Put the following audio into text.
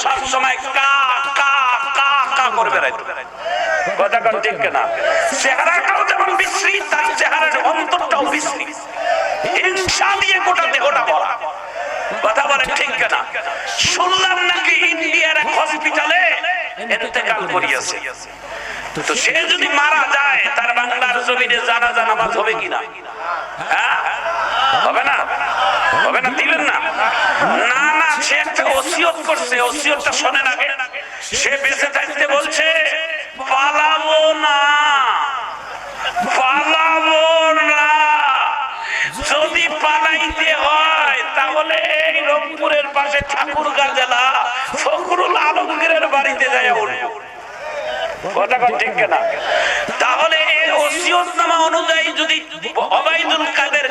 সব সময় কা কা কা কা করে বেড়াইতো। কথা কোন ঠিক না? চেহারাটাও যেমন বিশ্রী, তার চেহারার অন্তরটাও বিশ্রী। হিংসা দিয়ে গোটা দেহটা ভরা। কথা বলে ঠিক না? শুনলাম নাকি ইন্ডিয়ার এক হসপিটালে ইন্তেকাল করিয়েছে। তো সে যদি মারা যায়, তার বাংলার জমিনে জানাজা নামাজ হবে কিনা? হ্যাঁ, হবে না? হবে না? দিবেন না? না না, সে একটা ওসিয়ত করছে, ওসিয়তটা শোনেন আগে। সে বেঁচে থাকতে বলছে, পালাবো না, পালাবো না। যদি পালাইতে হয় তাহলে এই রংপুরের পাশে ঠাকুরগাঁ জেলা ফখরুল আলমগীরের বাড়িতে যায় উঠবো। কথা ঠিক না? তাহলে এই ওসিয়তনামা অনুযায়ী যদি ওবায়দুল কাদের